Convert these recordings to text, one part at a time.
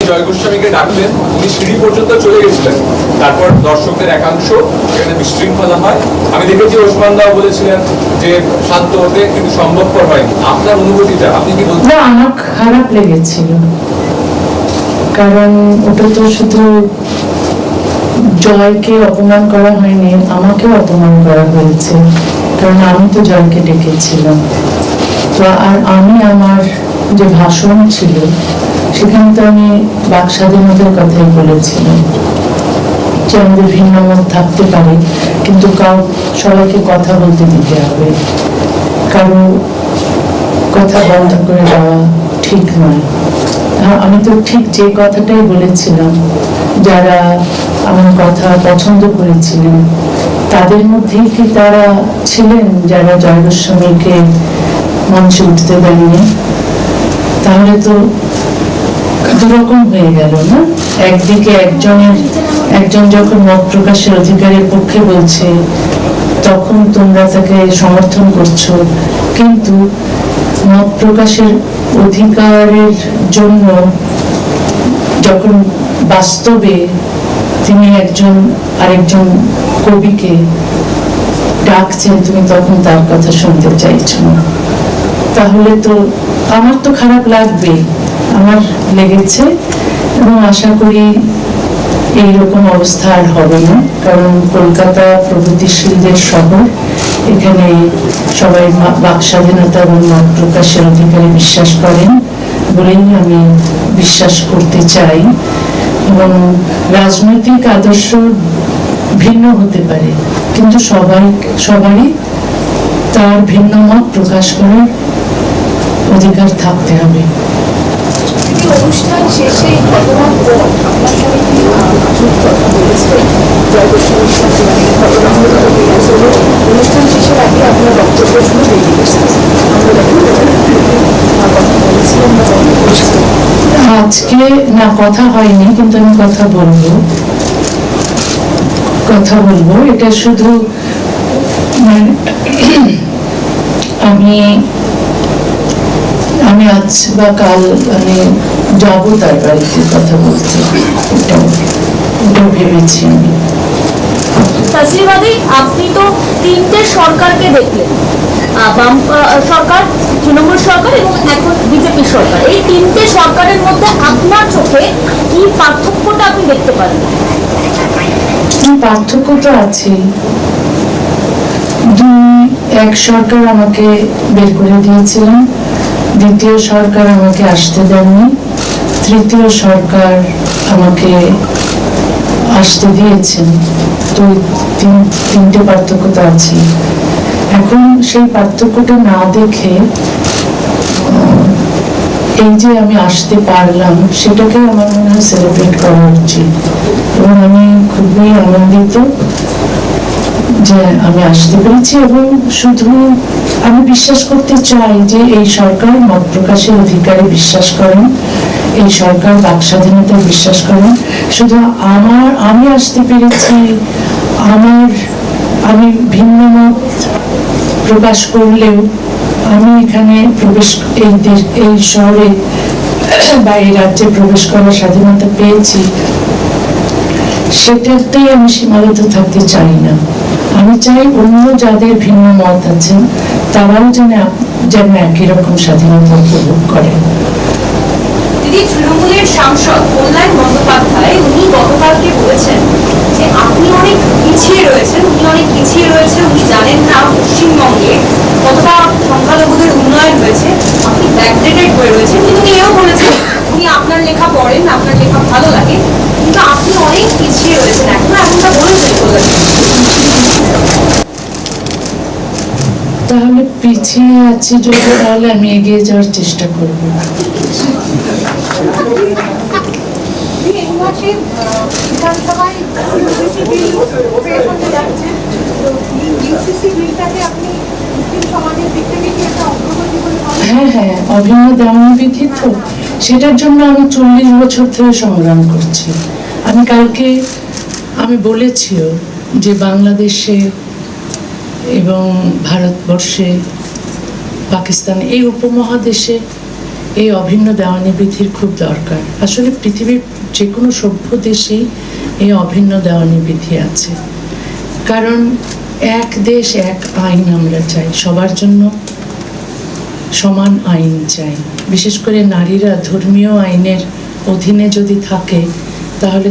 জয় গোস্বামীকে ডাকলেন, উনি সিঁড়ি পর্যন্ত চলে গেছিলেন, তারপর দর্শকদের একাংশ এখানে বিশৃঙ্খলা হয়। আমি দেখেছি ওসমান দাও বলেছিলেন যে শান্ত হতে, কিন্তু সম্ভবপর হয়নি। আপনার অনুভূতিটা আপনি কি বলছেন? না, আমার খারাপ লেগেছিল, কারণ ওটা তো শুধু জয়কে অপমান করা হয়নি, আমাকেও অপমান করা হয়েছে, কারণ আমি তো জয়কে ডেকেছিলাম। তো আর আমি আমার যে ভাষণ ছিল সেখানে তো আমি বাক স্বাধীনতার কথাই বলেছিলাম, যে আমাদের ভিন্ন মত থাকতে পারে, কিন্তু সবাইকে কথা বলতে দিতে হবে, কারো কথা বন্ধ করে দেওয়া ঠিক নয়। আমি তো ঠিক যে কথাটাই বলেছিলাম, যারা আমার কথা পছন্দ করেছিলেন তাদের মধ্যেই কি তারা ছিলেন যারা জয় গোস্বামীকে মঞ্চে উঠতে দেননি? তাহলে তো দুরকম হয়ে গেল না? একদিকে একজন যখন মত প্রকাশের অধিকারের পক্ষে বলছে তখন তোমরা তাকে সমর্থন করছো, কিন্তু মত প্রকাশের অধিকারের জন্য যখন বাস্তবে তিনি আরেকজন কবিকে ডাকছেন, তুমি তখন তার কথা শুনতে চাইছো না। তাহলে তো আমার তো খারাপ লাগবে, আমার লেগেছে, এবং আশা করি এইরকম অবস্থা আর হবে না, কারণ কলকাতা প্রগতিশীলদের শহর, এখানে সবাই বাক স্বাধীনতা এবং মত প্রকাশের অধিকারে বিশ্বাস করেন বলেই আমি বিশ্বাস করতে চাই। এবং রাজনৈতিক আদর্শ ভিন্ন হতে পারে, কিন্তু সবারই তার ভিন্ন মত প্রকাশ করার অধিকার থাকতে হবে। অনুষ্ঠান শেষে ঘটনার পর আপনার সঙ্গে কি কথা বলেছিলেন জয় গোস্বামীর সাথে? অনুষ্ঠান শেষের আগে আপনার বক্তব্য শুনে বেরিয়ে গেছিলেন, আজকে না কথা হয়নি, কিন্তু আমি কথা বলবো। এটা শুধু আমি আজ বা কাল যাবো তার বাড়িতে কথা বলতে, এটাও ভেবেছি আমি। তাসলিমাদি, আপনি তো তিনটে সরকারকে দেখলেন, বাম সরকার, তৃণমূল সরকার এবং এখন বিজেপি সরকার। এই তিনটে সরকারের মধ্যে আপনার চোখে কি পার্থক্যটা আপনি দেখতে পারেন? পার্থক্য তো আছে। এক সরকার আমাকে বের করে দিয়েছিলেন, দ্বিতীয় সরকার আমাকে আসতে দেননি, তৃতীয় সরকার আমাকে আসতে দিয়েছেন। তো তিনটে পার্থক্য তো আছে। এখন সেই পার্থক্যটা না দেখে এই যে আমি আসতে পারলাম সেটাকে আমার মনে হয় সেলিব্রেট করা উচিত, এবং আমি খুবই আনন্দিত যে আমি আসতে পেরেছি। এবং শুধু আমি বিশ্বাস করতে চাই যে এই সরকার মত প্রকাশের অধিকারে বিশ্বাস করেন, এই সরকার বাক স্বাধীনতায় বিশ্বাস করেন। শুধু আমি আসতে পেরেছি, আমি ভিন্ন মত প্রকাশ করলেও আমি এখানে এই শহরে বা এই রাজ্যে প্রবেশ করার স্বাধীনতা পেয়েছি, সেটাতেই আমি সীমাবদ্ধ থাকতে চাই না। আমি চাই অন্য যাদের ভিন্ন মত আছেন তারাও যেন একই রকম স্বাধীনতা উপভোগ করেন। দিদি, তৃণমূলের সাংসদ কল্যাণ বন্দ্যোপাধ্যায় উনি গতকালকে বলেছেন যে আপনি অনেক পিছিয়ে রয়েছেন, উনি জানেন না পশ্চিমবঙ্গে কতটা সংখ্যালঘুদের উন্নয়ন হয়েছে, আপনি ব্যাকডেটেড হয়ে রয়েছেন। কিন্তু উনি এও বলেছেন উনি আপনার লেখা পড়েন, আপনার লেখা ভালো লাগে, কিন্তু আপনি অনেক পিছিয়ে রয়েছেন এখনো, এমনটা বলেছেন কল্যাণ। তাহলে পিছিয়ে আছি যদি, তাহলে আমি এগিয়ে যাওয়ার চেষ্টা করব। হ্যাঁ, অভিন্ন দমনবিধি তো, সেটার জন্য আমি 40 বছর ধরে সংগ্রাম করছি। আমি বলেছিও যে বাংলাদেশে এবং ভারতবর্ষে, পাকিস্তান, এই উপমহাদেশে এই অভিন্ন দেওয়ানি বিধির খুব দরকার। আসলে পৃথিবীর যে কোনো সভ্য দেশেই এই অভিন্ন দেওয়ানি বিধি আছে, কারণ এক দেশ এক আইন আমরা চাই, সবার জন্য সমান আইন চাই। বিশেষ করে নারীরা ধর্মীয় আইনের অধীনে যদি থাকে তাহলে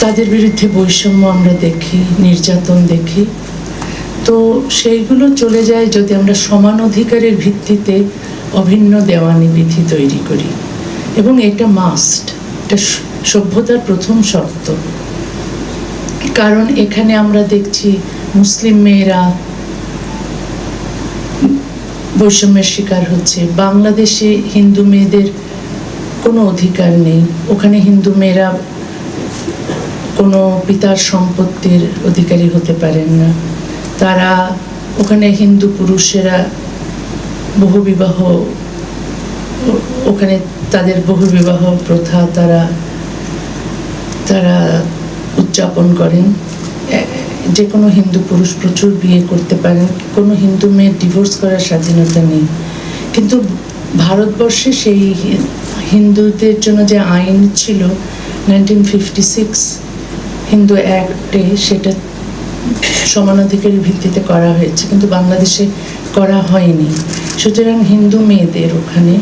তাদের বিরুদ্ধে বৈষম্য আমরা দেখি, নির্যাতন দেখি। তো সেইগুলো চলে যায় যদি আমরা সমান অধিকারের ভিত্তিতে অভিন্ন দেওয়ানি বিধি তৈরি করি, এবং এটা মাস্ট, এটা সভ্যতার প্রথম শর্ত। কারণ এখানে আমরা দেখছি মুসলিম মেয়েরা বৈষম্যের শিকার হচ্ছে। বাংলাদেশে হিন্দু মেয়েদের কোনো অধিকার নেই, ওখানে হিন্দু মেয়েরা কোনো পিতার সম্পত্তির অধিকারী হতে পারেন না। তারা ওখানে হিন্দু পুরুষেরা বহুবিবাহ, ওখানে তাদের বহুবিবাহ প্রথা তারা উদযাপন করেন। যে কোনো হিন্দু পুরুষ প্রচুর বিয়ে করতে পারেন, কোনো হিন্দু মেয়ের ডিভোর্স করার স্বাধীনতা নেই। কিন্তু ভারতবর্ষে সেই হিন্দুদের জন্য যে আইন ছিল 1956 হিন্দু অ্যাক্টে, সেটা সমানাধিকারের ভিত্তিতে করা হয়েছে, কিন্তু বাংলাদেশে করা হয়নি। সুতরাং হিন্দু মেয়েদের ওখানে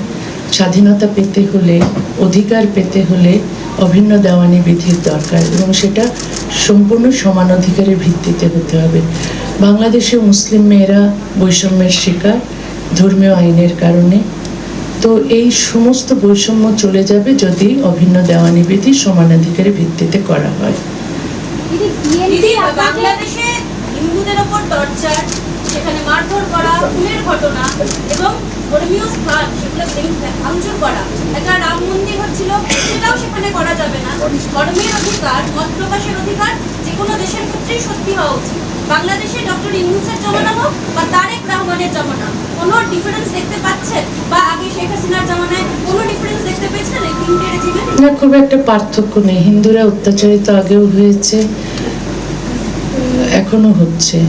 স্বাধীনতা পেতে হলে, অধিকার পেতে হলে অভিন্ন দেওয়ানি বিধির দরকার, এবং সেটা সম্পূর্ণ সমান অধিকারের ভিত্তিতে হতে হবে। বাংলাদেশে মুসলিম মেয়েরা বৈষম্যের শিকার ধর্মীয় আইনের কারণে। তো এই সমস্ত বৈষম্য চলে যাবে যদি অভিন্ন দেওয়ানি বিধি সমানাধিকারের ভিত্তিতে করা হয়। দিদি, বাংলাদেশে হিন্দুদের ওপর টর্চার, সেখানে মারধর করা, খুনের ঘটনা এবং ধর্মীয় স্থান সেগুলো ভাঙচুর করা, একটা রাম মন্দির হচ্ছিল, সেটাও সেখানে করা যাবে না। ধর্মের অধিকার, মত প্রকাশের অধিকার যে কোনো দেশের ক্ষেত্রেই সত্যি হওয়া উচিত। বাংলাদেশে ডক্টর ইউনূসের জমানা হোক বা তারেক রহমানের জমানা, কোনো ডিফারেন্স দেখতে পাচ্ছেন? বা আগে শেখ হাসিনার জমানায় কোনো ডিফারেন্স দেখতে পেয়েছেন এই তিনটে রেজিমে? না, খুব একটা পার্থক্য নেই। হিন্দুরা অত্যাচারিত আগেও হয়েছে, এখনো হচ্ছে।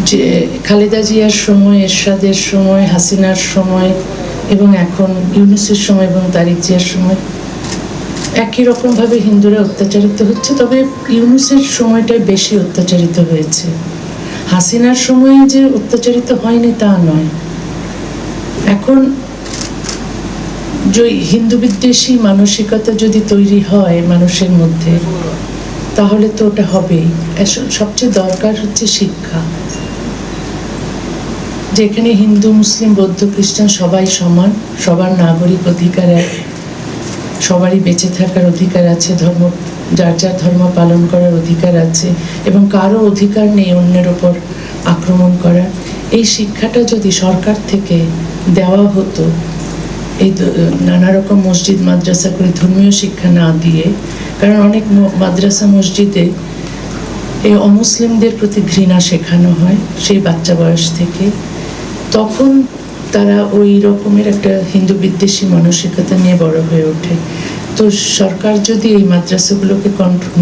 যে খালেদা জিয়ার সময়, এরশাদের সময়, হাসিনার সময় এবং এখন ইউনূসের সময় এবং তারেক জিয়ার সময় একই রকমভাবে হিন্দুরা অত্যাচারিত হচ্ছে। তবে ইউনূসের সময়টাই বেশি অত্যাচারিত হয়েছে। হাসিনার সময়ে যে অত্যাচারিত হয়নি তা নয়। এখন যে হিন্দু বিদ্বেষী মানসিকতা যদি তৈরি হয় মানুষের মধ্যে, তাহলে তো ওটা হবেই। সবচেয়ে দরকার হচ্ছে শিক্ষা, যেখানে হিন্দু, মুসলিম, বৌদ্ধ, খ্রিস্টান সবাই সমান, সবার নাগরিক অধিকার এক, সবারই বেঁচে থাকার অধিকার আছে, যার যার ধর্ম পালন করার অধিকার আছে, এবং কারো অধিকার নেই অন্যের ওপর আক্রমণ করার। এই শিক্ষাটা যদি সরকার থেকে দেওয়া হতো, এই নানা রকম মসজিদ মাদ্রাসা করে ধর্মীয় শিক্ষা না দিয়ে, কারণ অনেক মাদ্রাসা মসজিদে এই অমুসলিমদের প্রতি ঘৃণা শেখানো হয় সেই বাচ্চা বয়স থেকে, তখন তারা ওই রকমের একটা হিন্দু বিদ্বেষী মানসিকতা নিয়ে বড় হয়ে ওঠে। তো সরকার যদি এই মাদ্রাসাগুলোকে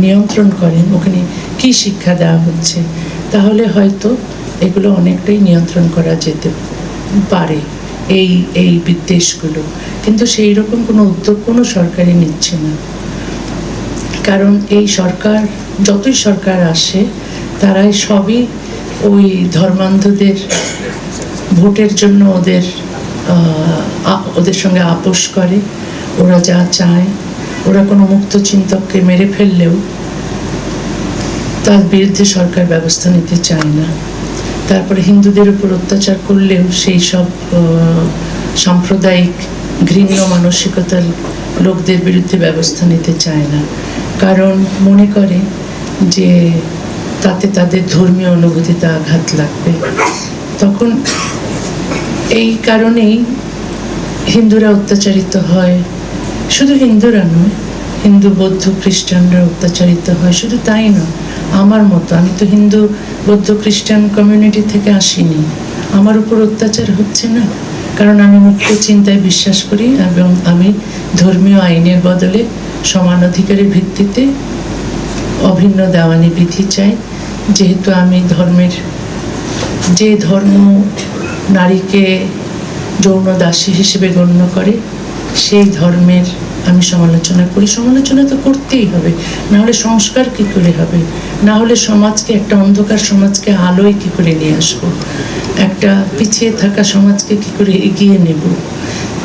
নিয়ন্ত্রণ করেন, ওখানে কি শিক্ষা দেওয়া হচ্ছে, তাহলে হয়তো এগুলো অনেকটাই নিয়ন্ত্রণ করা যেতে পারে, এই বিদ্বেষগুলো। কিন্তু সেই রকম কোনো উদ্যোগ কোনো সরকারই নিচ্ছে না। কারণ এই সরকার, যতই সরকার আসে, তারাই সবই ওই ধর্মান্ধদের ভোটের জন্য ওদের সঙ্গে আপোষ করে। ওরা যা চায়, ওরা কোনো মুক্ত চিন্তককে মেরে ফেললেও তার বিরুদ্ধে সরকার ব্যবস্থা নিতে চায় না। তারপরে হিন্দুদের উপর অত্যাচার করলেও সেই সব সাম্প্রদায়িক ঘৃণ্য মানসিকতার লোকদের বিরুদ্ধে ব্যবস্থা নিতে চায় না, কারণ মনে করে যে তাতে তাদের ধর্মীয় অনুভূতিতে আঘাত লাগবে। তখন এই কারণেই হিন্দুরা অত্যাচারিত হয়। শুধু হিন্দুরা নয়, হিন্দু, বৌদ্ধ, খ্রিস্টানরা অত্যাচারিত হয়। শুধু তাই নয়, আমার মতো, আমি তো হিন্দু, বৌদ্ধ, খ্রিস্টান কমিউনিটি থেকে আসিনি, আমার উপর অত্যাচার হচ্ছে না, কারণ আমি মুক্ত চিন্তায় বিশ্বাস করি এবং আমি ধর্মীয় আইনের বদলে সমান অধিকারের ভিত্তিতে অভিন্ন দেওয়ানি বিধি চাই। যেহেতু আমি যে ধর্ম নারীকে যৌন দাসী হিসেবে গণ্য করে, সেই ধর্মের আমি সমালোচনা করি। সমালোচনা তো করতেই হবে, না হলে সংস্কার কী করে হবে, না হলে সমাজকে, একটা অন্ধকার সমাজকে আলোয় কী করে নিয়ে আসবো, একটা পিছিয়ে থাকা সমাজকে কী করে এগিয়ে নেব।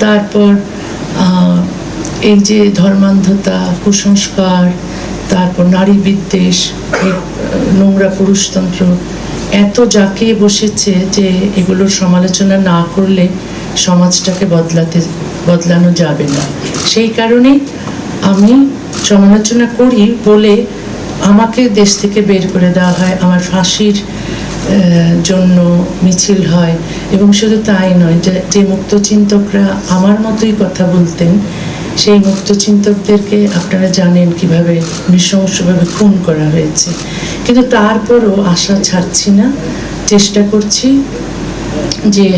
তারপর এই যে ধর্মান্ধতা, কুসংস্কার, তারপর নারী বিদ্বেষ, এই নোংরা পুরুষতন্ত্র এত জাঁকিয়ে বসেছে যে এগুলোর সমালোচনা না করলে সমাজটাকে বদলানো যাবে না। সেই কারণেই আমি সমালোচনা করি বলে আমাকে দেশ থেকে বের করে দেওয়া হয়, আমার ফাঁসির জন্য মিছিল হয়। এবং শুধু তাই নয়, যে মুক্তচিন্তকরা আমার মতোই কথা বলতেন, সেই মুক্তচিন্তকদেরকে আপনারা জানেন কিভাবে নৃশংসভাবে খুন করা হয়েছে। কিন্তু তারপরও আশা ছাড়ছি না, চেষ্টা করছি যে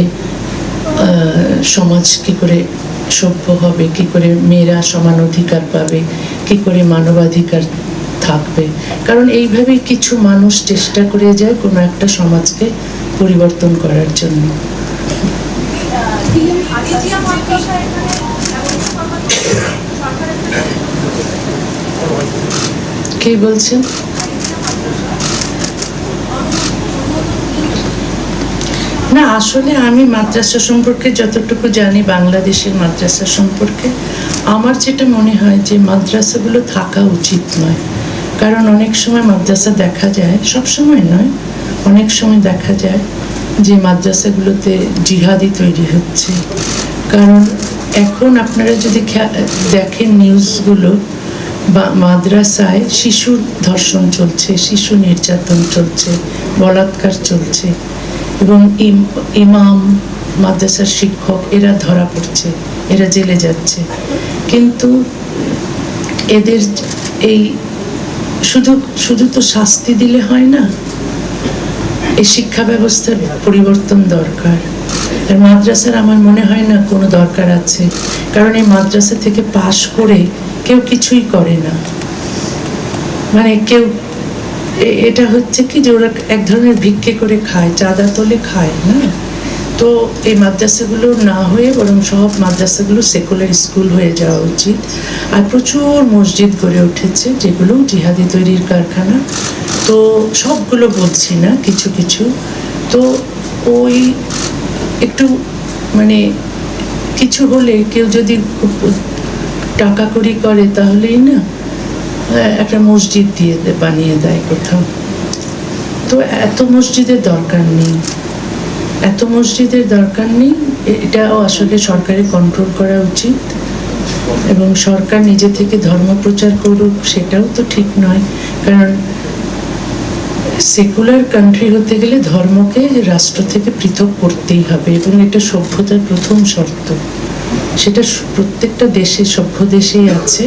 সমাজ কী করে সভ্য হবে, কী করে মেয়েরা সমান অধিকার পাবে, কী করে মানবাধিকার থাকবে। কারণ এইভাবেই কিছু মানুষ চেষ্টা করে যায় কোনো একটা সমাজকে পরিবর্তন করার জন্য। কে বলছেন? না, আসলে আমি মাদ্রাসা সম্পর্কে যতটুকু জানি, বাংলাদেশের মাদ্রাসা সম্পর্কে আমার যেটা মনে হয় যে মাদ্রাসাগুলো থাকা উচিত নয়। কারণ অনেক সময় মাদ্রাসা দেখা যায়, সব সময় নয়, অনেক সময় দেখা যায় যে মাদ্রাসাগুলোতে জিহাদি তৈরি হচ্ছে। কারণ এখন আপনারা যদি দেখেন নিউজগুলো, বা মাদ্রাসায় শিশুর ধর্ষণ চলছে, শিশু নির্যাতন চলছে, বলাৎকার চলছে, এবং ইমাম, মাদ্রাসার শিক্ষক এরা ধরা পড়ছে, এরা জেলে যাচ্ছে। কিন্তু এদের এই শুধু তো শাস্তি দিলে হয় না, এই শিক্ষা ব্যবস্থার পরিবর্তন দরকার। আর মাদ্রাসার আমার মনে হয় না কোনো দরকার আছে, কারণ এই মাদ্রাসা থেকে পাশ করে কেউ কিছুই করে না। মানে কেউ, এটা হচ্ছে কি যে ওরা এক ধরনের ভিক্ষে করে খায়, চাঁদা তোলে খায় না। তো এই মাদ্রাসাগুলো না হয়ে বরং সব মাদ্রাসাগুলো সেকুলার স্কুল হয়ে যাওয়া উচিত। আর প্রচুর মসজিদ গড়ে উঠেছে যেগুলো জিহাদি তৈরির কারখানা। তো সবগুলো বলছি না, কিছু কিছু। তো ওই একটু মানে কিছু হলে কেউ যদি খুব টাকা কড়ি করে তাহলেই না একটা মসজিদ বানিয়ে দেয় কোথাও। তো এত মসজিদের দরকার নেই, এত মসজিদের দরকার নেই। এটাও আসলে সরকারের কন্ট্রোল করা উচিত। এবং সরকার নিজে থেকে ধর্ম প্রচার করুক সেটাও তো ঠিক নয়। কারণ সেকুলার কান্ট্রি হতে গেলে ধর্মকে রাষ্ট্র থেকে পৃথক করতেই হবে, এবং এটা সভ্যতার প্রথম শর্ত। সেটা প্রত্যেকটা দেশে, সভ্য দেশেই আছে,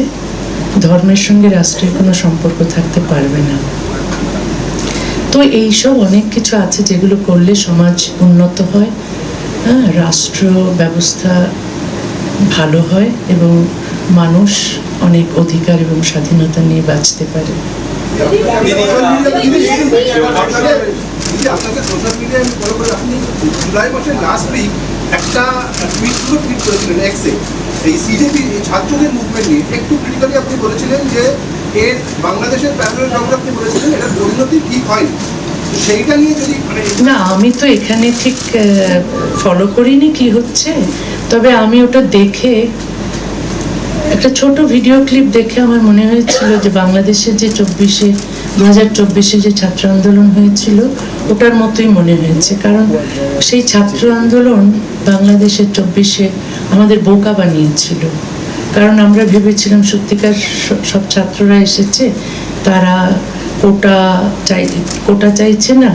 ধর্মের সঙ্গে রাষ্ট্রের কোনো সম্পর্ক থাকতে পারবে না। তো এইসব অনেক কিছু আছে যেগুলো করলে সমাজ উন্নত হয়, হ্যাঁ, রাষ্ট্র ব্যবস্থা ভালো হয় এবং মানুষ অনেক অধিকার এবং স্বাধীনতা নিয়ে বাঁচতে পারে। আপনাকে সোশ্যাল মিডিয়ায় ফলো করে আপনি জুলাই মাসের লাস্ট উইক একটা টুইট করেছিলেন এক্সে, এই সিজেপি ছাত্রদের মুভমেন্ট নিয়ে একটু ক্রিটিক্যালি আপনি বলেছিলেন যে এর বাংলাদেশের প্যানেলের সঙ্গে আপনি বলেছিলেন এটার পরিণতি ঠিক হয়নি। তো সেইটা নিয়ে যদি না, আমি তো এখানে ঠিক ফলো করিনি কি হচ্ছে, তবে আমি ওটা দেখে একটা ছোট ভিডিও ক্লিপ দেখে আমার মনে হয়েছিল যে বাংলাদেশের যে 2024 যে ছাত্র আন্দোলন হয়েছিল ওটার মতোই মনে হয়েছে। কারণ সেই ছাত্র আন্দোলন বাংলাদেশের 24 আমাদের বোকা বানিয়েছিল। কারণ আমরা ভেবেছিলাম সত্যিকার সব ছাত্ররা এসেছে, তারা কোটা চাইছে না,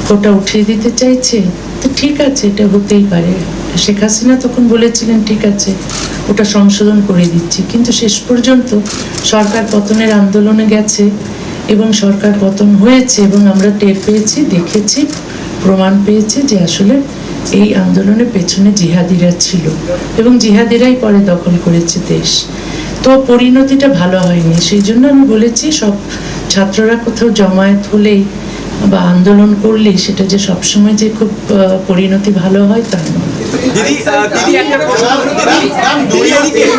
কোটা উঠিয়ে দিতে চাইছে, তো ঠিক আছে, এটা হতেই পারে। শেখ হাসিনা তখন বলেছিলেন ঠিক আছে, ওটা সংশোধন করে দিচ্ছি। কিন্তু শেষ পর্যন্ত সরকার পতনের আন্দোলনে গেছে এবং সরকার পতন হয়েছে, এবং আমরা টের পেয়েছি, দেখেছি, প্রমাণ পেয়েছি যে আসলে এই আন্দোলনের পেছনে জিহাদিরা ছিল এবং জিহাদিরাই পরে দখল করেছে দেশ। তো পরিণতিটা ভালো হয়নি। সেই জন্য আমি বলেছি সব ছাত্ররা কোথাও জমায়েত হলেই বা আন্দোলন করলেই সেটা যে সবসময় যে খুব পরিণতি ভালো হয় তা নয়। দিদি দিদি একটা প্রশ্ন Ma'am, do you think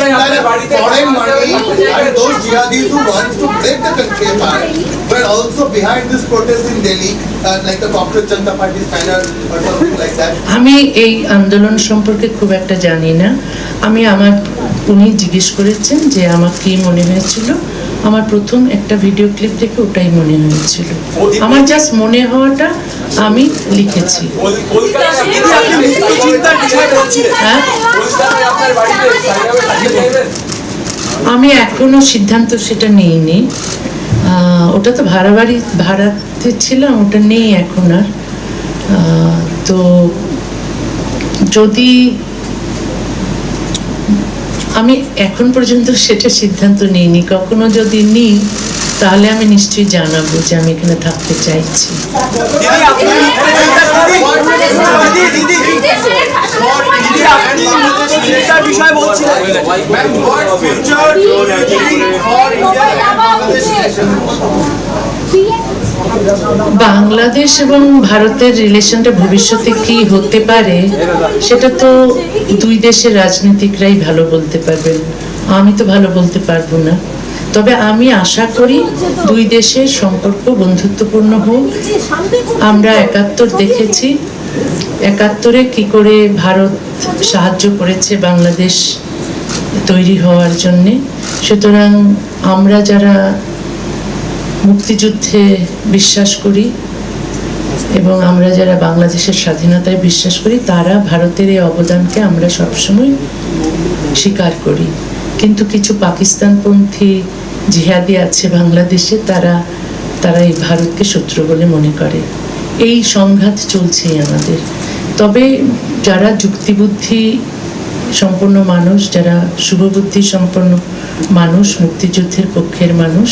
that foreign money and those jihadis who wants to break the country apart were also behind this protest in Delhi, like the Cockroach Janata Party's banner or something like that? আমি এই আন্দোলন সম্পর্কে খুব একটা জানি না। উনি জিজ্ঞেস করেছেন যে আমার কি মনে হয়েছিল, আমার প্রথম একটা ভিডিও ক্লিপ দেখে ওটাই মনে হয়েছিল। আমার জাস্ট মনে হওয়াটা আমি লিখেছি। দিদি আপনি মুক্ত চিন্তার বিষয়ে বলছিলেন, হ্যাঁ, কলকাতায় আপনার বাড়িতে স্থায়ীভাবে থাকতে চাইবেন? আমি এখনো সিদ্ধান্ত সেটা নিইনি। ওটা তো ভাড়াতে ছিলাম, ওটা নেই এখন আর। তো যদি আমি এখন পর্যন্ত সেটা সিদ্ধান্ত নিইনি, কখনো যদি নিই তাহলে আমি নিশ্চয়ই জানাবো যে আমি এখানে থাকতে চাইছি। দিদি আপনি দিদি আপনি মুক্ত চিন্তার বিষয়ে বলছিলেন। বাংলাদেশ এবং ভারতের রিলেশনটা ভবিষ্যতে কি হতে পারে সেটা তো দুই দেশের রাজনীতিকরাই ভালো বলতে পারবেন, আমি তো ভালো বলতে পারবো না। তবে আমি আশা করি দুই দেশের সম্পর্ক বন্ধুত্বপূর্ণ হোক। আমরা ৭১ দেখেছি, ৭১ কি করে ভারত সাহায্য করেছে বাংলাদেশ তৈরি হওয়ার জন্যে। সুতরাং আমরা যারা মুক্তিযুদ্ধে বিশ্বাস করি এবং আমরা যারা বাংলাদেশের স্বাধীনতায় বিশ্বাস করি, তারা ভারতের এই অবদানকে আমরা সবসময় স্বীকার করি। কিন্তু কিছু পাকিস্তানপন্থী জিহাদি আছে বাংলাদেশে, তারা এই ভারতকে শত্রু বলে মনে করে। এই সংঘাত চলছেই আমাদের। তবে যারা যুক্তিবুদ্ধি সম্পন্ন মানুষ, যারা শুভবুদ্ধি সম্পন্ন মানুষ, মুক্তিযুদ্ধের পক্ষের মানুষ,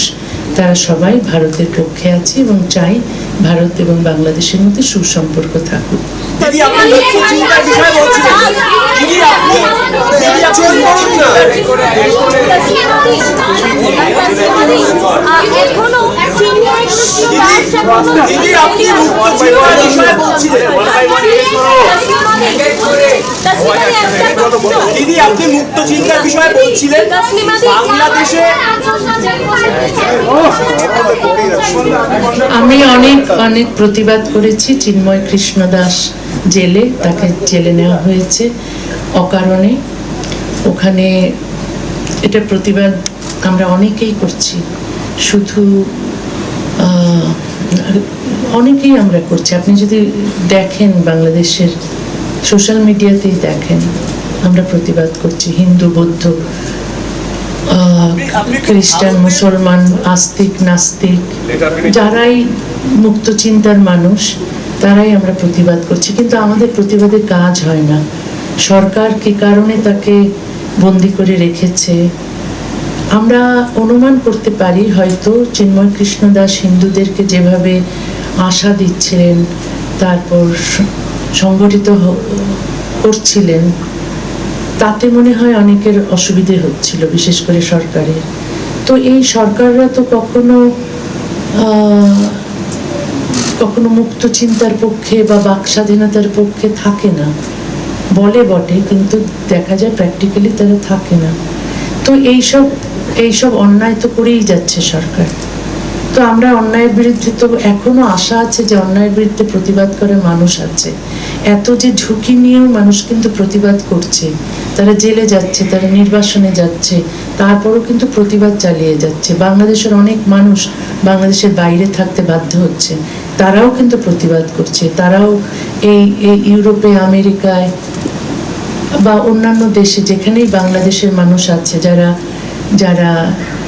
তারা সবাই ভারতের পক্ষে আছে এবং চাই ভারত এবং বাংলাদেশের মধ্যে সুসম্পর্ক থাকুক। দিদি আপনি মুক্ত চিন্তার বিষয়ে বলছিলেন, দিদি আপনি চুপ করুন না। দিদি আপনি মুক্ত চিন্তার বিষয়ে বলছিলেন, দিদি আপনি মুক্ত চিন্তার বিষয়ে বলছিলেন। বাংলাদেশে আমি অনেক প্রতিবাদ করেছি। চিন্ময় কৃষ্ণ দাস জেলে, তাকে জেলে নেওয়া হয়েছে অকারণে। ওখানে এটা প্রতিবাদ আমরা অনেকেই করছি, শুধু অনেকেই আমরা করছি। আপনি যদি দেখেন বাংলাদেশের সোশ্যাল মিডিয়াতেই দেখেন, আমরা প্রতিবাদ করছি। হিন্দু, বৌদ্ধ, খ্রিস্টান, মুসলমান, আস্তিক, নাস্তিক, যারাই মুক্ত চিন্তার মানুষ, তারাই আমরা প্রতিবাদ করছি। কিন্তু আমাদের প্রতিবাদের কাজ হয় না। সরকার কি কারণে তাকে বন্দি করে রেখেছে, আমরা অনুমান করতে পারি। হয়তো চিন্ময় কৃষ্ণ দাস হিন্দুদেরকে যেভাবে আশা দিচ্ছিলেন, তারপর সংগঠিত করছিলেন, তাতে মনে হয় অনেকের অসুবিধে হচ্ছিল, বিশেষ করে সরকারের। তো এই সরকাররা তো কখনো মুক্ত চিন্তার পক্ষে বা বাক স্বাধীনতার পক্ষে থাকে না, বলে বটে, কিন্তু দেখা যায় প্র্যাকটিক্যালি তারা থাকে না। তো এইসব অন্যায় তো করেই যাচ্ছে সরকার। তো আমরা অন্যায়ের বিরুদ্ধে তো এখনো আশা আছে যে অন্যায়ের বিরুদ্ধে প্রতিবাদ করে মানুষ আছে। এত যে ঝুঁকি নিয়েও মানুষ কিন্তু প্রতিবাদ করছে, তারা জেলে যাচ্ছে, তারা নির্বাসনে যাচ্ছে, তারপরও কিন্তু প্রতিবাদ চালিয়ে যাচ্ছে। বাংলাদেশের অনেক মানুষ বাংলাদেশের বাইরে থাকতে বাধ্য হচ্ছে, তারাও কিন্তু প্রতিবাদ করছে। তারাও এই ইউরোপে, আমেরিকায় বা অন্যান্য দেশে যেখানেই বাংলাদেশের মানুষ আছে,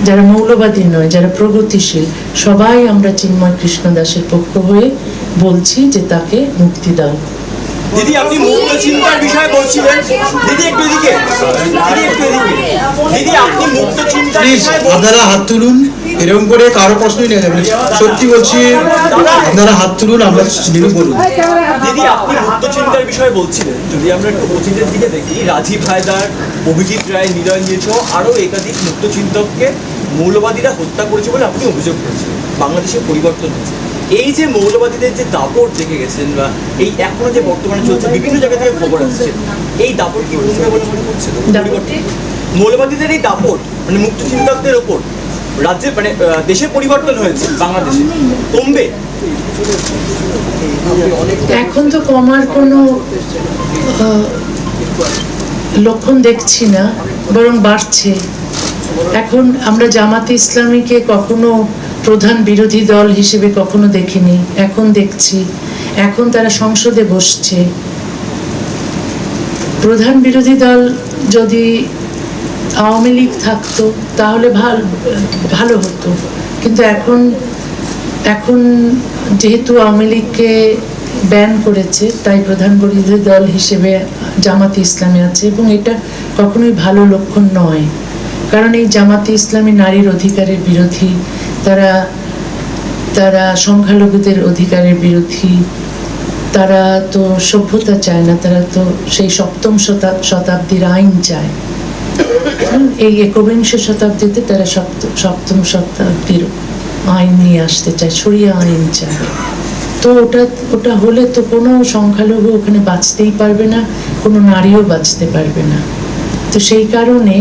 যারা মৌলবাদী নয়, যারা প্রগতিশীল, সবাই আমরা চিন্ময় কৃষ্ণ দাসের পক্ষ হয়ে বলছি যে তাকে মুক্তি দাও। দিদি আপনি মুক্ত চিন্তার বিষয়ে বলছিলেন, দিদি একটু এদিকে, দিদি আপনি মুক্ত চিন্তার বিষয়ে আপনারা হাত তুলুন, এরকম করে কারো প্রশ্নই নেই যাবে। সত্যি বলছি, আপনারা হাত তুলুন, আমরা বলুন। দিদি আপনি মুক্ত চিন্তার বিষয়ে বলছিলেন, যদি আমরা একটু অতীতের দিকে দেখি, রাজীব হায়দার, অভিজিৎ রায়, নিরঞ্জন সহ আরও একাধিক মুক্ত চিন্তককে মৌলবাদীরা হত্যা করেছে বলে আপনি অভিযোগ করেছিলেন। বাংলাদেশে পরিবর্তন হয়েছে, এই যে মৌলবাদীদের যে দাপট দেখে গেছেন বা এই এখনো যে বর্তমানে চলছে বিভিন্ন জায়গা থেকে খবর আসছে, এই দাপট কি কমবে বলে মনে করছে? মৌলবাদীদের এই দাপট মানে মুক্ত চিন্তকদের ওপর রাজ্যে মানে দেশে পরিবর্তন হয়েছে, বাংলাদেশে কমবে? এখন তো কমার কোনো লক্ষণ দেখছি না, বরং বাড়ছে। এখন আমরা জামাতে ইসলামীকে কখনো প্রধান বিরোধী দল হিসেবে কখনো দেখিনি, এখন দেখছি। এখন তারা সংসদে বসছে। প্রধান বিরোধী দল যদি আওয়ামী লীগ থাকতো তাহলে ভালো হতো, কিন্তু এখন যেহেতু আওয়ামী লীগকে ব্যান করেছে, তাই প্রধান বিরোধী দল হিসেবে জামাতে ইসলামী আছে, এবং এটা কখনোই ভালো লক্ষণ নয়। কারণ এই জামাতে ইসলামী নারীর অধিকারের বিরোধী, তারা সংখ্যালঘুদের অধিকারের বিরোধী, তারা তো সভ্যতা চায় না, তারা তো সেই সপ্তম শতাব্দীর আইন চায়। এই একবিংশ শতাব্দীতে তারা সপ্তম শতাব্দীর আইন নিয়ে আসতে চায়, শরিয়া আইন চায়। তো ওটা হলে তো কোনো সংখ্যালঘু ওখানে বাঁচতেই পারবে না, কোনো নারীও বাঁচতে পারবে না। তো সেই কারণে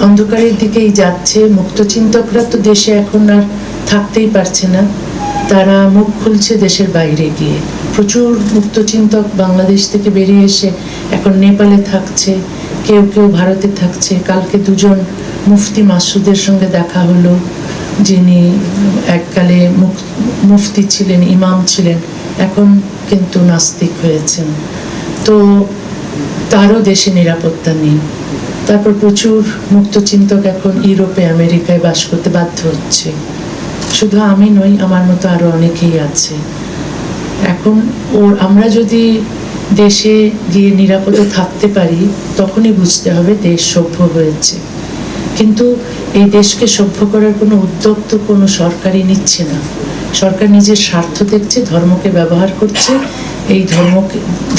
অন্ধকারের দিকেই যাচ্ছে। মুক্তচিন্তকরা তো দেশে এখন আর থাকতেই পারছে না, তারা মুখ খুলছে দেশের বাইরে গিয়ে। প্রচুর মুক্তচিন্তক বাংলাদেশ থেকে বেরিয়ে এসে এখন নেপালে থাকছে, কেউ ভারতে থাকছে। কালকে দুজন মুফতি মাসুদের সঙ্গে দেখা হলো, যিনি এককালে মুফতি ছিলেন, ইমাম ছিলেন, এখন কিন্তু নাস্তিক হয়েছেন। তো তারও দেশে নিরাপত্তা নেই। তারপর প্রচুর মুক্তচিন্তক এখন ইউরোপে, আমেরিকায় বাস করতে বাধ্য হচ্ছে। শুধু আমি নই, আমার মতো আরো অনেকেই আছে। এখন আমরা যদি দেশে গিয়ে নিরাপদে থাকতে পারি, তখনই বুঝতে হবে দেশ সভ্য হয়েছে। কিন্তু এই দেশকে সভ্য করার কোনো উদ্যোগ তো কোনো সরকারই নিচ্ছে না। সরকার নিজের স্বার্থ দেখছে, ধর্মকে ব্যবহার করছে, এই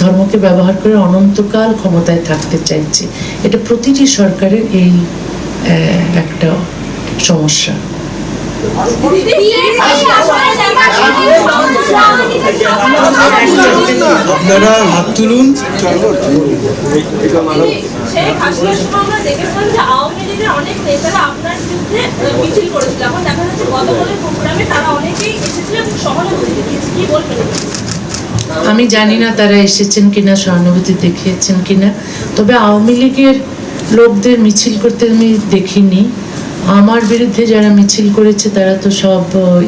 ধর্মকে ব্যবহার করে অনন্তকাল ক্ষমতায় থাকতে চাইছে। এটা প্রতিটি সরকারের এই একটা সমস্যা। আপনারা হাত তুলুন। শেখ হাসিনার সময় আমরা দেখেছিলাম যে আওয়ামী লীগের অনেক নেতারা আপনার বিরুদ্ধে মিছিল করেছিল। এখন দেখা যাচ্ছে গতকালের প্রোগ্রামে তারা অনেকেই এসেছিলেন এবং সহানুভূতি দেখিয়েছে। কি বলবেন? আমি জানি না তারা এসেছেন কিনা, সহানুভূতি দেখিয়েছেন কিনা, তবে আওয়ামী লীগের লোকদের মিছিল করতে আমি দেখিনি। আমার বিরুদ্ধে যারা মিছিল করেছে তারা তো সব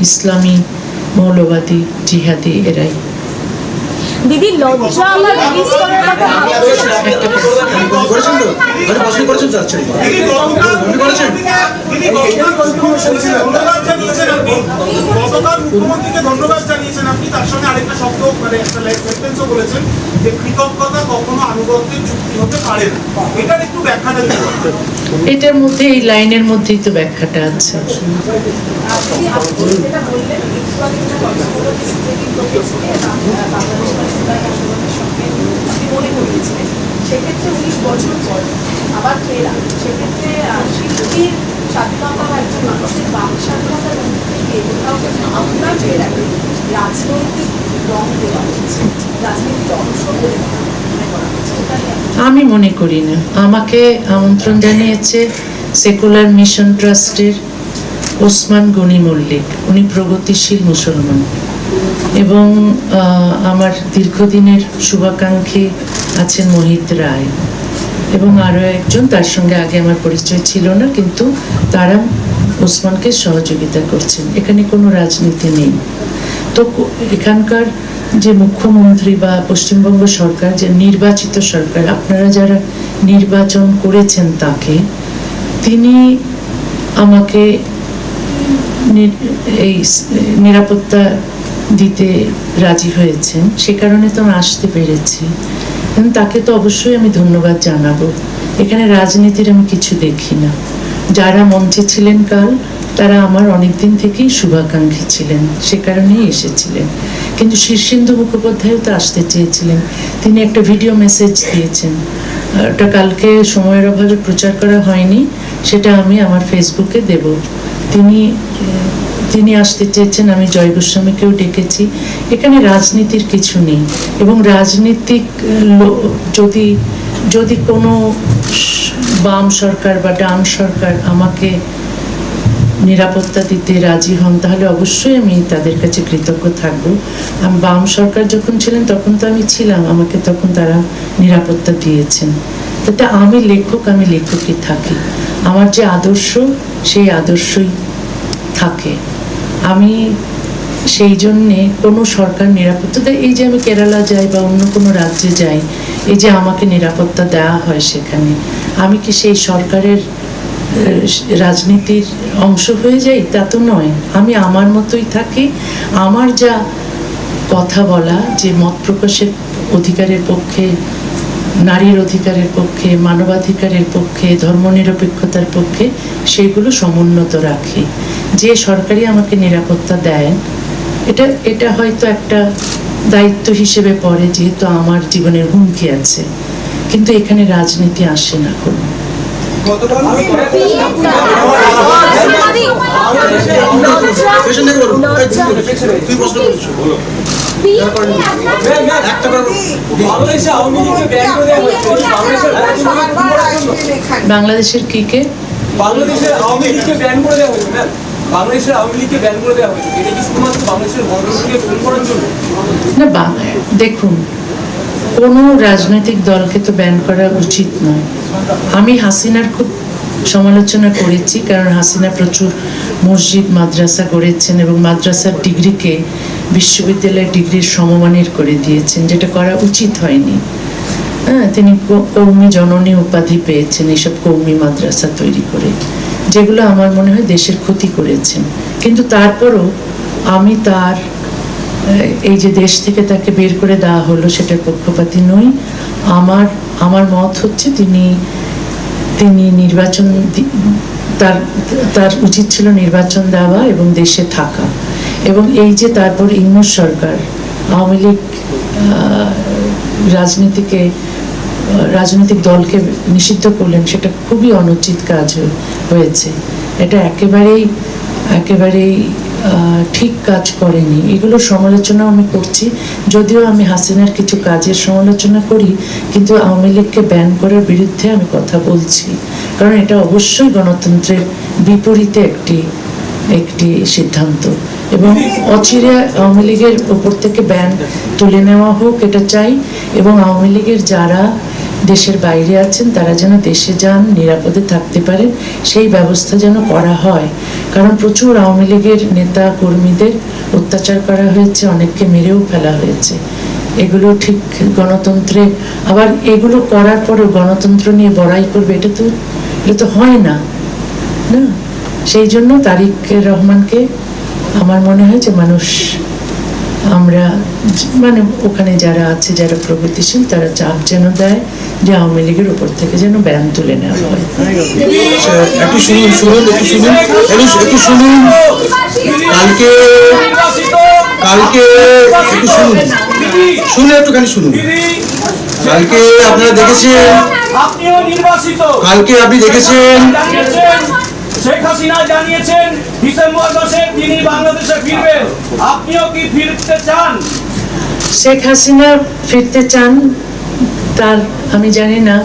ইসলামী মৌলবাদী জিহাদি এরাই। দিদি লজ্জা আমার রিলিজ করার কথা করেছেন তো? আরে প্রশ্ন করেছেন তো? আচ্ছা করেছেন। গতকাল মুখ্যমন্ত্রীকে ধন্যবাদ জানিয়েছেন আপনি, তার সঙ্গে আরেকটা শব্দ মানে একটা সেন্টেন্সও বলেছেন যে কৃতজ্ঞতা কখনো আনুগত্যের চুক্তি হতে পারে না। এটার একটু ব্যাখ্যাটা দিতে। এটার মধ্যে, এই লাইনের মধ্যেই তো ব্যাখ্যাটা আছে। সেক্ষেত্রে 19 বছর পর আবার ফেরা, সেক্ষেত্রে শিল্পীর স্বাধীনতা বা একজন মানুষের বাক স্বাধীনতার মধ্যে থেকে কোথাও আমরা পেয়ে রাখি রাজনৈতিক রং দেওয়া হচ্ছে, রাজনৈতিক অংশ বলে মনে করা হচ্ছে। আমি মনে করি না। আমাকে আমন্ত্রণ জানিয়েছে সেকুলার মিশন ট্রাস্টের ওসমান গনি মল্লিক, উনি প্রগতিশীল মুসলমান, এবং আমার দীর্ঘদিনের শুভাকাঙ্ক্ষী আছেন মোহিত রায়, এবং আরও একজন, তার সঙ্গে আগে আমার পরিচয় ছিল না, কিন্তু তারা ওসমানকে সহযোগিতা করছেন। এখানে কোনো রাজনীতি নেই। তো এখানকার যে মুখ্যমন্ত্রী বা পশ্চিমবঙ্গ সরকার, যে নির্বাচিত সরকার, আপনারা যারা নির্বাচন করেছেন তাকে, তিনি আমাকে এই নিরাপত্তা দিতে রাজি হয়েছেন, সে কারণে তো আমি আসতে পেরেছি। তাকে তো অবশ্যই আমি ধন্যবাদ জানাবো। এখানে রাজনীতির আমি কিছু দেখি না। যারা মঞ্চে ছিলেন কাল, তারা আমার অনেকদিন থেকেই শুভাকাঙ্ক্ষী ছিলেন, সে কারণেই এসেছিলেন। কিন্তু শীর্ষেন্দু মুখোপাধ্যায়ও তো আসতে চেয়েছিলেন, তিনি একটা ভিডিও মেসেজ দিয়েছেন, ওটা কালকে সময়ের অভাবে প্রচার করা হয়নি, সেটা আমি আমার ফেসবুকে দেব। তিনি আসতে চেয়েছেন, আমি জয় গোস্বামীকেও ডেকেছি। এখানে রাজনীতির কিছু নেই, এবং রাজনীতিক যদি কোনো বাম সরকার বা ডান সরকার আমাকে নিরাপত্তা দিতে রাজি হন, তাহলে অবশ্যই আমি তাদের কাছে কৃতজ্ঞ থাকব। বাম সরকার যখন ছিলেন তখন তো আমি ছিলাম, আমাকে তখন তারা নিরাপত্তা দিয়েছেন। তাতে আমি লেখকই থাকি, আমার যে আদর্শ সেই আদর্শই থাকে। আমি সেই জন্যে কোনো সরকার নিরাপত্তা দেয়, এই যে আমি কেরালা যাই বা অন্য কোনো রাজ্যে যাই, এই যে আমাকে নিরাপত্তা দেওয়া হয় সেখানে, আমি কি সেই সরকারের রাজনীতির অংশ হয়ে যাই? তা তো নয়। আমি আমার মতোই থাকি। আমার যা কথা বলা, যে মত প্রকাশের অধিকারের পক্ষে, নারীর অধিকারের পক্ষে, মানবাধিকারের পক্ষে, ধর্মনিরপেক্ষতার পক্ষে, সেগুলো সমুন্নত রাখি। যে সরকারি আমাকে নিরাপত্তা দেয়, এটা হয়তো একটা দায়িত্ব হিসেবে পড়ে, যেহেতু আমার জীবনের হুমকি আছে, কিন্তু এখানে রাজনীতি আসে না কোনো। বাংলাদেশের কিকে বাংলাদেশের আওয়ামী লীগকে ব্যান করে দেওয়া হয়েছে, ম্যাম। বাংলাদেশের আওয়ামী লীগকে ব্যান করে দেওয়া হয়েছে, এটা কি শুধুমাত্র বাংলাদেশের গণতন্ত্রকে ফোন করার জন্য? না, দেখুন, কোনো রাজনৈতিক দলকে তো ব্যান করা উচিত নয়। আমি হাসিনার খুব সমালোচনা করেছি, কারণ হাসিনা প্রচুর মসজিদ মাদ্রাসা করেছেন এবং মাদ্রাসার ডিগ্রিকে বিশ্ববিদ্যালয়ের ডিগ্রির সমমানের করে দিয়েছেন, যেটা করা উচিত হয়নি। হ্যাঁ, তিনি কৌমি জননী উপাধি পেয়েছেন এইসব কৌমি মাদ্রাসা তৈরি করে, যেগুলো আমার মনে হয় দেশের ক্ষতি করেছেন। কিন্তু তারপরও আমি তার এই যে দেশ থেকে তাকে বের করে দেওয়া হলো, সেটার পক্ষপাতী নই। আমার মত হচ্ছে তিনি নির্বাচন, তার উচিত ছিল নির্বাচন দেওয়া এবং দেশে থাকা। এবং এই যে তারপর ইউনূস সরকার আওয়ামী লীগ রাজনৈতিক দলকে নিষিদ্ধ করলেন, সেটা খুবই অনুচিত কাজ হয়েছে। এটা একেবারেই ঠিক কাজ করেনি। এগুলো সমালোচনা আমি করছি, যদিও আমি হাসিনার কিছু কাজের সমালোচনা করি, কিন্তু আওয়ামী লীগকে ব্যান করার বিরুদ্ধে আমি কথা বলছি, কারণ এটা অবশ্যই গণতন্ত্রের বিপরীতে একটি সিদ্ধান্ত। এবং অচিরে আওয়ামী লীগের ওপর থেকে ব্যান তুলে নেওয়া হোক, এটা চাই। এবং আওয়ামী লীগের যারা দেশের বাইরে আছেন, তারা যেন দেশে যান, নিরাপদে থাকতে পারেন, সেই ব্যবস্থা যেন করা হয়। কারণ প্রচুর আওয়ামী লীগের নেতা কর্মীদের অত্যাচার করা হয়েছে, অনেককে মেরেও ফেলা হয়েছে। এগুলো ঠিক গণতন্ত্রে, আবার এগুলো করার পরেও গণতন্ত্র নিয়ে বড়াই করবে, এটা তো হয় না। সেই জন্য তারেক রহমানকে আমার মনে হয় যে আমরা ওখানে যারা আছে, যারা প্রগতিশীল, তারা চাপ যেন দেয় যে আওয়ামী লীগের উপর থেকে যেন ব্যান তুলে নেওয়া হয়। একটু শুনুন কালকে একটুখানি শুনুন। কালকে আপনারা দেখেছেন, আপনি দেখেছেন শেখ হাসিনা জানিয়েছেন ডিসেম্বর মাসে তিনি বাংলাদেশে ফিরবেন। আপনিও কি ফিরতে চান? শেখ হাসিনা ফিরতে চান, তার আমি জানি না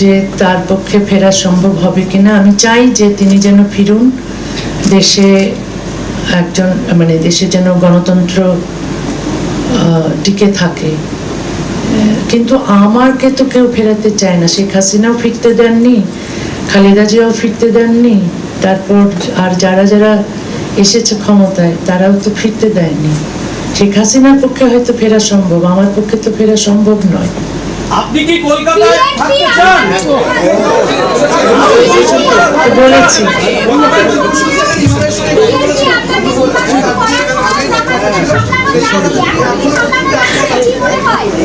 যে তার পক্ষে ফেরা সম্ভব হবে কিনা। আমি চাই যে তিনি যেন ফিরুন, দেশে দেশে যেন গণতন্ত্র টিকে থাকে। কিন্তু আমাকে তো কেউ ফেরাতে চায় না। শেখ হাসিনাও ফিরতে দেননি, খালেদা জিয়াও ফিরতে দেননি, তারপর আর যারা এসেছে ক্ষমতায় তারাও তো ফিরতে দেয়নি। শেখ হাসিনার পক্ষে হয়তো ফেরা সম্ভব, আমার পক্ষে তো ফেরা সম্ভব নয়। আপনি কি কলকাতায় থাকতে চান? বলেছি।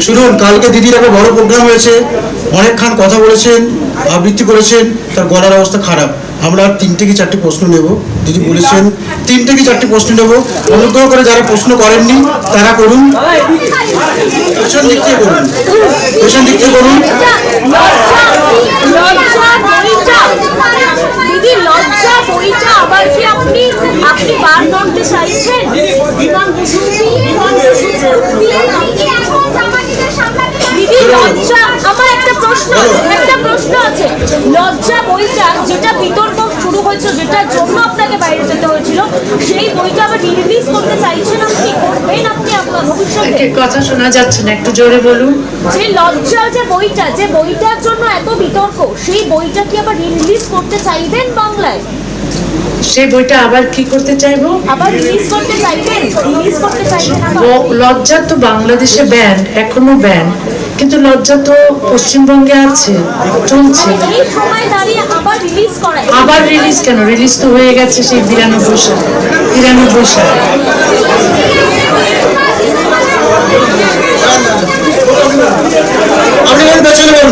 শুনুন, কালকে দিদির একটা বড় প্রোগ্রাম হয়েছে, অনেকক্ষণ কথা বলেছেন, আবৃত্তি করেছেন, তার গলার অবস্থা খারাপ। আমরা 3টে কি 4টে প্রশ্ন নেব, দিদি বলেছেন 3টে কি 4টে প্রশ্ন নেব। অনুগ্রহ করে যারা প্রশ্ন করেননি তারা করুন, পেছন দিক থেকে করুন, দিদি লজ্জা আবার কি আপনি বার মানতে চাইছেন? দিদি লজ্জা, আমার একটা প্রশ্ন আছে। লজ্জা বইটা যেটা বিতর্ক শুরু হয়েছে, যেটার জন্য আপনাকে বাইরে যেতে হয়েছিল, সেই বইটা আবার রিলিজ করতে চাইছেন আপনি? করবেন আপনি আপনার ভবিষ্যতে? কথা শোনা যাচ্ছে না, একটু জোরে বলুন। যে লজ্জা যে বইটার জন্য এত বিতর্ক, সেই বইটা কি আবার রিলিজ করতে চাইবেন বাংলায়? সেই বইটা আবার কি করতে চাইবো? আবার রিলিজ করতে চাইবেন আবার? লজ্জা তো বাংলাদেশে ব্যান, এখনো ব্যান, কিন্তু লজ্জা তো পশ্চিমবঙ্গে আছে, চলছে। এই সময় দাঁড়িয়ে আবার রিলিজ করা, আবার রিলিজ কেন? রিলিজ তো হয়ে গেছে সেই 92 সালে। আপনি বেছে নেবেন।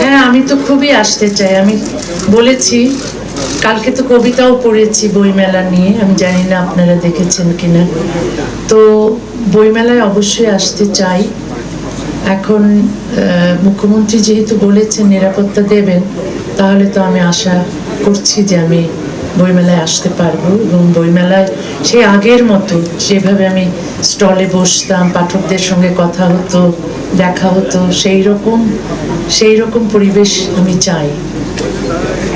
হ্যাঁ, আমি তো খুবই আসতে চাই। আমি বলেছি, কালকে তো কবিতাও পড়েছি বইমেলা নিয়ে, আমি জানি না আপনারা দেখেছেন কিনা। তো বইমেলায় অবশ্যই আসতে চাই। এখন মুখ্যমন্ত্রী যেহেতু বলেছেন নিরাপত্তা দেবেন, তাহলে তো আমি আশা করছি যে আমি বইমেলায় আসতে পারবো, এবং বইমেলায় সেই আগের মতো যেভাবে আমি স্টলে বসতাম, পাঠকদের সঙ্গে কথা হতো, দেখা হতো, সেই রকম পরিবেশ আমি চাই।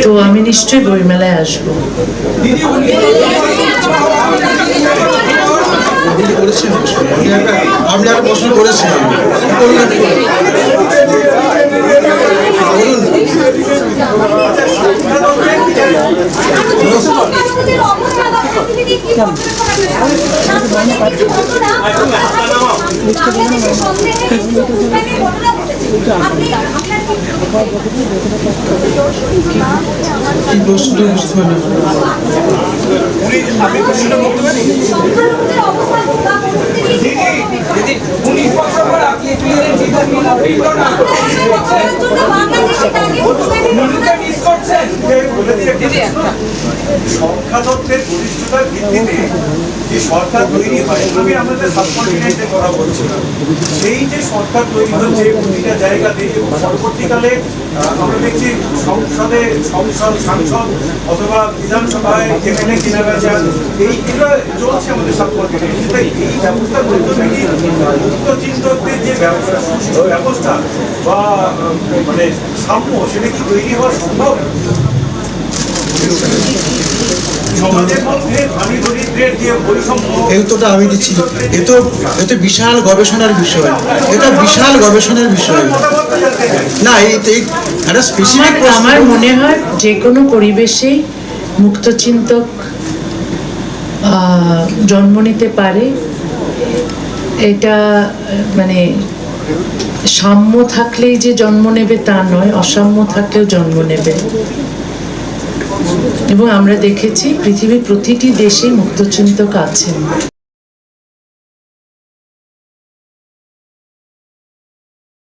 তো আমি নিশ্চয়ই বইমেলায় আসবো। আপনি একটা প্রশ্ন করেছিলেন, কি প্রশ্নটা বুঝতে পারলাম। সংখ্যাতত্ত্বের বরিষ্ঠতার ভিত্তিতে যে সরকার তৈরি হয়, আমি আমাদের সাবকন্টিনেন্টে করা বলছি না, সেই যে সরকার তৈরি হচ্ছে প্রতিটা জায়গাতে, এবং পরবর্তীকালে আমরা দেখছি সংসদ সাংসদ অথবা বিধানসভায় এমএলএ কেনা বেচা, এইগুলো চলছে আমাদের সাবকন্টিনেন্টে। তাই এই ব্যবস্থার মাধ্যমে কি মুক্তচিন্তকদের যে ব্যবস্থা বা মানে সাম্য, সেটা কি তৈরি হওয়া সম্ভব? এই উত্তরটা আমি দিচ্ছি। এ তো বিশাল গবেষণার বিষয়, না এই একটা স্পেসিফিক। আমার মনে হয় যে কোনো পরিবেশেই মুক্তচিন্তক জন্ম নিতে পারে। এটা মানে সাম্য থাকলেই যে জন্ম নেবে তা নয়, অসাম্য থাকলেও জন্ম নেবে। এবং আমরা দেখেছি পৃথিবীর প্রতিটি দেশে মুক্তচিন্তক আছেন।